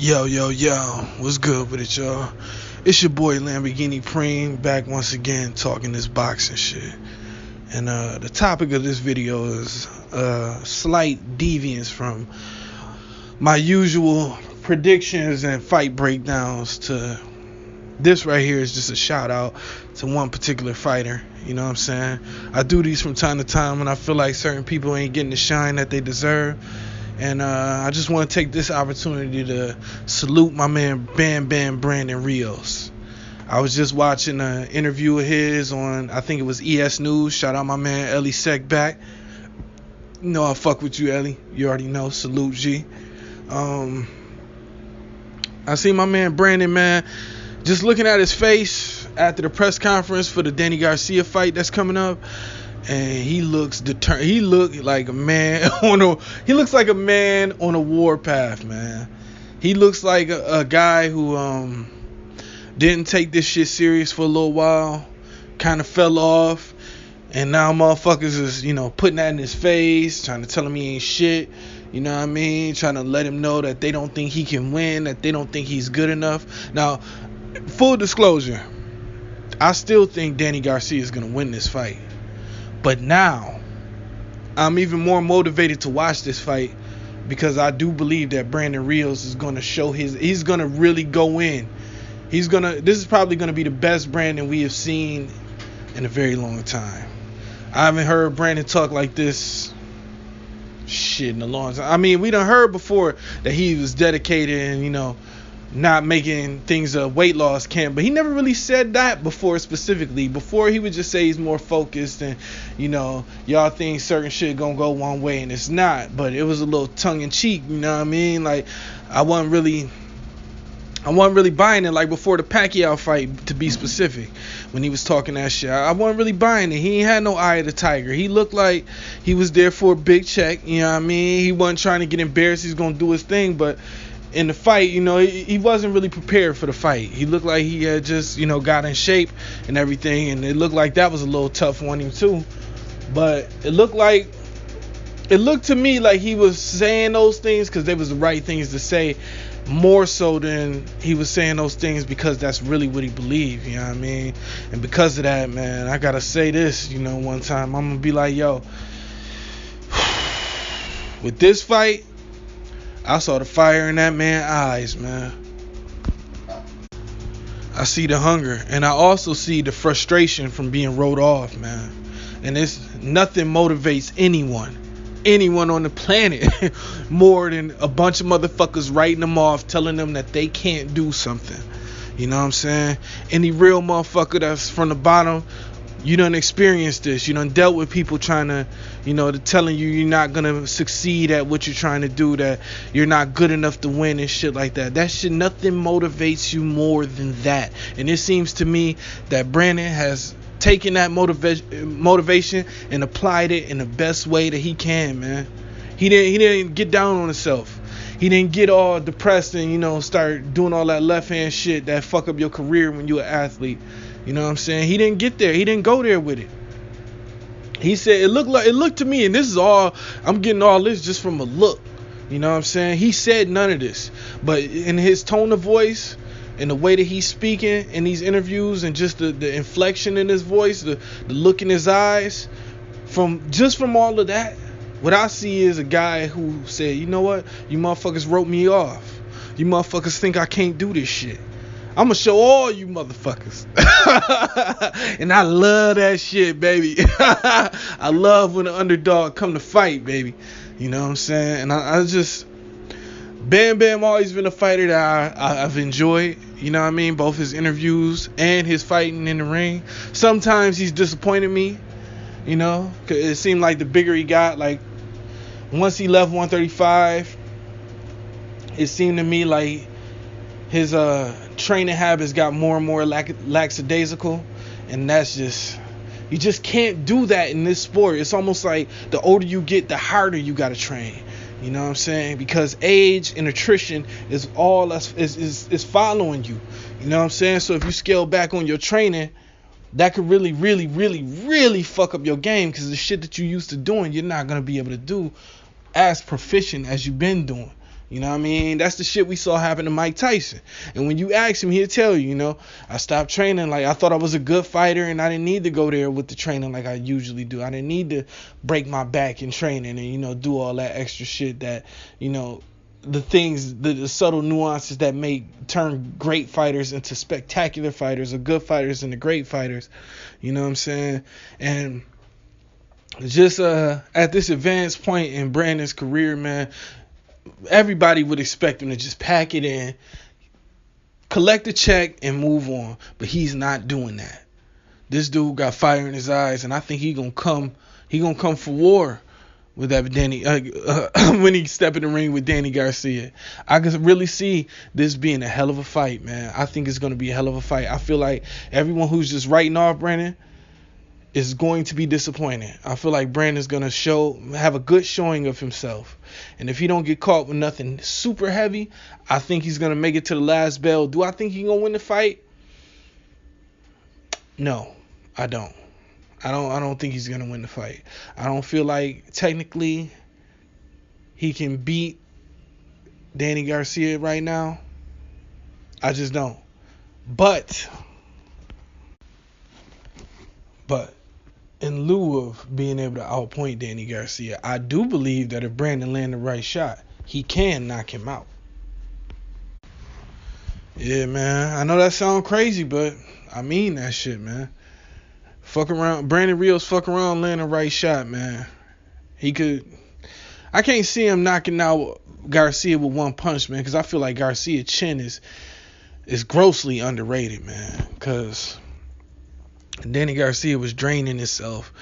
Yo, what's good with it, y'all? It's your boy Lamborghini Preem back once again talking this boxing shit. And the topic of this video is slight deviance from my usual predictions and fight breakdowns to this right here is just a shout out to one particular fighter. You know what I'm saying? I do these from time to time when I feel like certain people ain't getting the shine that they deserve. And I just want to take this opportunity to salute my man Bam Brandon Rios. I was just watching an interview of his on, I think it was ES News. Shout out my man Ellie Seckback. You know I fuck with you, Ellie. You already know. Salute, G. I see my man Brandon, man, just looking at his face after the press conference for the Danny Garcia fight that's coming up. And he looks determined. He looks like a man on a warpath, man. He looks like a guy who didn't take this shit serious for a little while, kind of fell off, and now motherfuckers is, putting that in his face, trying to tell him he ain't shit. You know what I mean? Trying to let him know that they don't think he can win, that they don't think he's good enough. Now, full disclosure, I still think Danny Garcia is gonna win this fight. But now, I'm even more motivated to watch this fight because I do believe that Brandon Rios is going to show he's going to really go in. This is probably going to be the best Brandon we have seen in a very long time. I haven't heard Brandon talk like this shit in a long time. I mean, we done heard before that he was dedicated and, not making things a weight loss camp, but he never really said that before specifically. Before, he would just say he's more focused and y'all think certain shit gonna go one way and it's not, but it was a little tongue-in-cheek, you know what I mean? Like, I wasn't really buying it, like before the Pacquiao fight, to be specific, when he was talking that shit. I wasn't really buying it. He ain't had no eye of the tiger. He looked like he was there for a big check, you know what I mean? He wasn't trying to get embarrassed. He's gonna do his thing, but in the fight, he wasn't really prepared for the fight. He looked like he had just, got in shape and everything, and it looked like that was a little tough on him too. But it looked to me like he was saying those things because they was the right things to say, more so than he was saying those things because that's really what he believed, you know what I mean? And because of that, man, I gotta say this, one time, I'm gonna be like, yo, with this fight, I saw the fire in that man's eyes, man. I see the hunger, and I also see the frustration from being wrote off, man. And nothing motivates anyone on the planet more than a bunch of motherfuckers writing them off, telling them that they can't do something. You know what I'm saying? Any real motherfucker that's from the bottom, you done experienced this. You done dealt with people trying to, telling you you're not going to succeed at what you're trying to do, that you're not good enough to win and shit like that. That shit, nothing motivates you more than that. And it seems to me that Brandon has taken that motivation and applied it in the best way that he can, man. He didn't get down on himself. He didn't get all depressed and, start doing all that left hand shit that fuck up your career when you're an athlete. You know what I'm saying? He didn't get there. He didn't go there with it. He said it looked to me, and this is all, I'm getting all this just from a look. You know what I'm saying? He said none of this. But in his tone of voice and the way that he's speaking in these interviews and just the inflection in his voice, the look in his eyes, from all of that, what I see is a guy who said, you know what? You motherfuckers wrote me off. You motherfuckers think I can't do this shit. I'm going to show all you motherfuckers. And I love that shit, baby. I love when the underdog come to fight, baby. You know what I'm saying? And I just... Bam always been a fighter that I've enjoyed. You know what I mean? Both his interviews and his fighting in the ring. Sometimes he's disappointed me. Cause it seemed like the bigger he got, like once he left 135, it seemed to me like his training habits got more and more lackadaisical, and that's just, you just can't do that in this sport. It's almost like the older you get, the harder you gotta train. You know what I'm saying? Because age and attrition is all is following you. You know what I'm saying? So if you scale back on your training, that could really fuck up your game, because the shit that you used to doing, you're not gonna be able to do as proficient as you've been doing. You know what I mean? That's the shit we saw happen to Mike Tyson. And when you ask him, he'll tell you, you know, I stopped training. Like, I thought I was a good fighter, and I didn't need to go there with the training like I usually do. I didn't need to break my back in training and, you know, do all that extra shit that, you know, the things, the subtle nuances that turn great fighters into spectacular fighters, or good fighters into great fighters. You know what I'm saying? And just at this advanced point in Brandon's career, man, everybody would expect him to just pack it in, collect a check, and move on. But he's not doing that. This dude got fire in his eyes, and I think he gonna come for war with that Danny when he step in the ring with Danny Garcia. I can really see this being a hell of a fight, man. I think it's gonna be a hell of a fight. I feel like everyone who's just writing off Brandon is going to be disappointed. I feel like Brandon's gonna have a good showing of himself, and if he don't get caught with nothing super heavy, I think he's gonna make it to the last bell. Do I think he's gonna win the fight? No, I don't. I don't think he's gonna win the fight. I don't feel like technically he can beat Danny Garcia right now. I just don't. But in lieu of being able to outpoint Danny Garcia, I do believe that if Brandon lands the right shot, he can knock him out. Yeah, man. I know that sounds crazy, but I mean that shit, man. Fuck around. Brandon Rios fuck around, land the right shot, man. He could. I can't see him knocking out Garcia with one punch, man, because I feel like Garcia's chin is grossly underrated, man, because Danny Garcia was draining himself.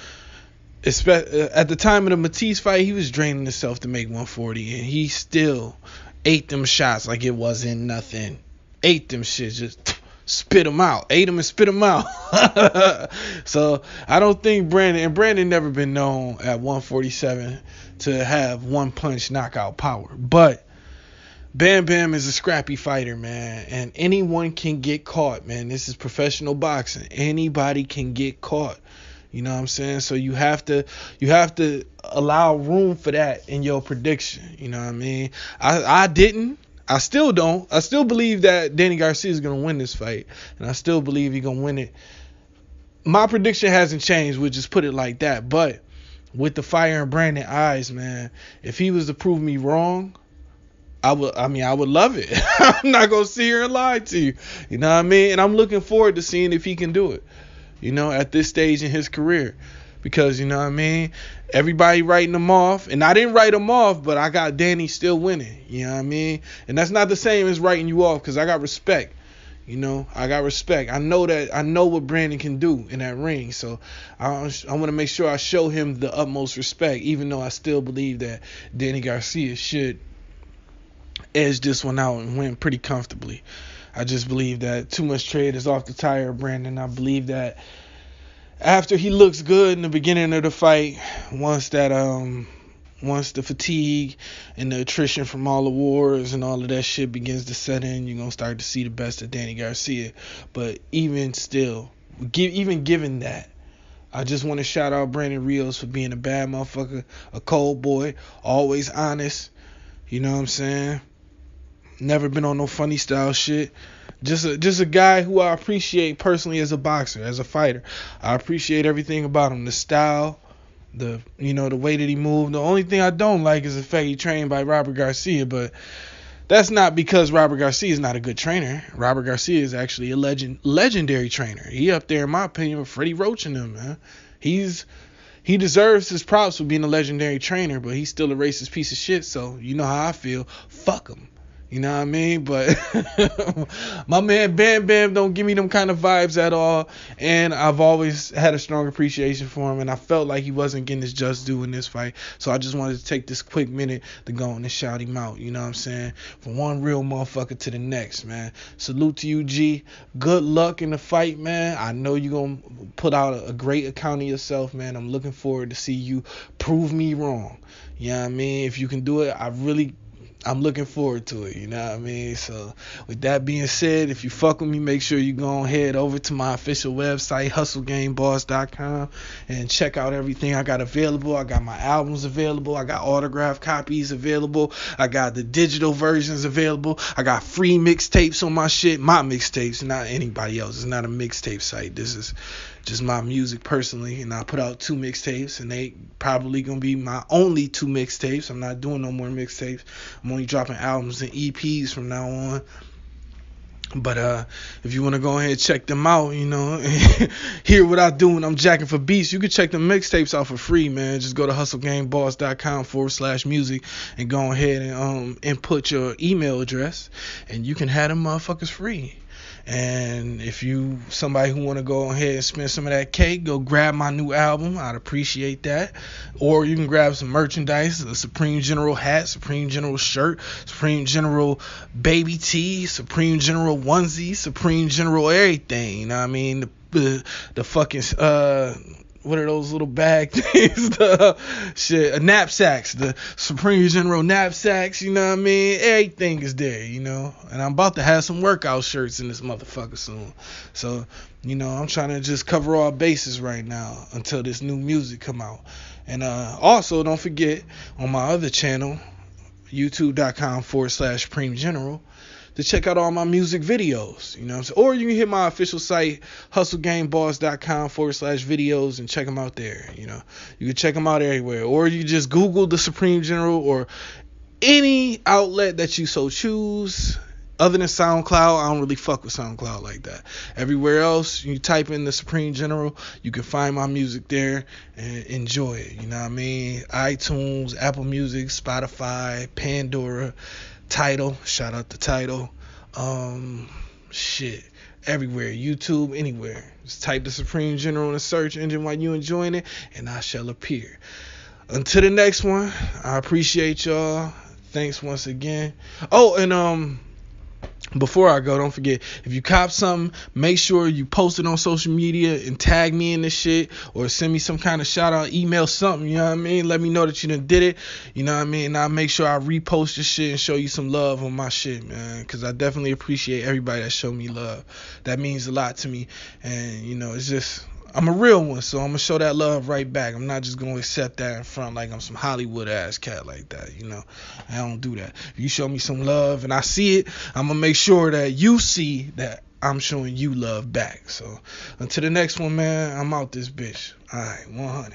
At the time of the Matisse fight, he was draining himself to make 140, and he still ate them shots like it wasn't nothing. Ate them shit, just spit them out. Ate them and spit them out. So I don't think Brandon never been known at 147 to have one punch knockout power. But Bam Bam is a scrappy fighter, man, and anyone can get caught, man. This is professional boxing. Anybody can get caught. You know what I'm saying? So you have to allow room for that in your prediction. You know what I mean? I didn't. I still don't. I still believe that Danny Garcia is going to win this fight, and I still believe he's going to win it. My prediction hasn't changed. We'll just put it like that. But with the fire in Brandon's eyes, man, if he was to prove me wrong, I would love it. I'm not going to sit here and lie to you. You know what I mean? And I'm looking forward to seeing if he can do it, you know, at this stage in his career. Because, you know what I mean, everybody writing him off. And I didn't write him off, but I got Danny still winning. You know what I mean? And that's not the same as writing you off, because I got respect. You know, I got respect. I know what Brandon can do in that ring. So I want to make sure I show him the utmost respect, even though I still believe that Danny Garcia should edge this one out and win pretty comfortably. I just believe that too much tread is off the tire of Brandon. I believe that after he looks good in the beginning of the fight, once the fatigue and the attrition from all the wars and all of that shit begins to set in, you're going to start to see the best of Danny Garcia. But even still, even given that, I just want to shout out Brandon Rios for being a bad motherfucker, a cold boy, always honest. You know what I'm saying? Never been on no funny style shit. Just a guy who I appreciate personally as a boxer, as a fighter. I appreciate everything about him. The style, the way that he moved. The only thing I don't like is the fact he trained by Robert Garcia, but that's not because Robert Garcia is not a good trainer. Robert Garcia is actually a legendary trainer. He up there, in my opinion, with Freddie Roach and them, man. He deserves his props for being a legendary trainer, but he's still a racist piece of shit, so you know how I feel. Fuck him. You know what I mean? But my man Bam Bam don't give me them kind of vibes at all. And I've always had a strong appreciation for him. And I felt like he wasn't getting his just due in this fight. So I just wanted to take this quick minute to go and shout him out. You know what I'm saying? From one real motherfucker to the next, man. Salute to you, G. Good luck in the fight, man. I know you're going to put out a great account of yourself, man. I'm looking forward to see you prove me wrong. You know what I mean? If you can do it, I'm looking forward to it, you know what I mean? So with that being said, if you fuck with me, make sure you go ahead over to my official website, hustlegameboss.com, and check out everything I got available. I got my albums available. I got autographed copies available. I got the digital versions available. I got free mixtapes on my shit. My mixtapes, not anybody else. It's not a mixtape site. This is just my music personally, and I put out 2 mixtapes, and they probably gonna be my only 2 mixtapes. I'm not doing no more mixtapes. I'm only dropping albums and EPs from now on. But if you want to go ahead and check them out, you know, hear what I do when I'm jacking for beats, you can check the mixtapes out for free, man. Just go to hustlegameboss.com/music and go ahead and input your email address, and you can have them motherfuckers free. And if you somebody who want to go ahead and spend some of that cake, go grab my new album. I'd appreciate that. Or you can grab some merchandise, a Supreme General hat, Supreme General shirt, Supreme General baby tee, Supreme General onesie, Supreme General everything. You know what I mean? The fucking what are those little bag things? Knapsacks, the Supreme General knapsacks, you know what I mean? Everything is there, you know. And I'm about to have some workout shirts in this motherfucker soon. So, you know, I'm trying to just cover all bases right now until this new music come out. And also, don't forget, on my other channel, youtube.com/Supreme General, to check out all my music videos, you know what I'm saying? Or you can hit my official site, hustlegameboss.com/videos, and check them out there, you know. You can check them out everywhere. Or you just Google the Supreme General or any outlet that you so choose. Other than SoundCloud, I don't really fuck with SoundCloud like that. Everywhere else, you type in the Supreme General, you can find my music there and enjoy it, you know what I mean? iTunes, Apple Music, Spotify, Pandora, Tidal, shout out to Tidal, shit, everywhere, YouTube, anywhere. Just type the Supreme General in the search engine while you enjoying it, and I shall appear. Until the next one, I appreciate y'all. Thanks once again. Oh, and before I go, don't forget, if you cop something, make sure you post it on social media and tag me in this shit, or send me some kind of shout out, email something, you know what I mean? Let me know that you done did it, you know what I mean? And I'll make sure I repost your shit and show you some love on my shit, man, because I definitely appreciate everybody that showed me love. That means a lot to me, and, you know, it's just, I'm a real one, so I'm going to show that love right back. I'm not just going to accept that in front like I'm some Hollywood ass cat like that, you know. I don't do that. If you show me some love and I see it, I'm going to make sure that you see that I'm showing you love back. So until the next one, man, I'm out this bitch. All right, 100.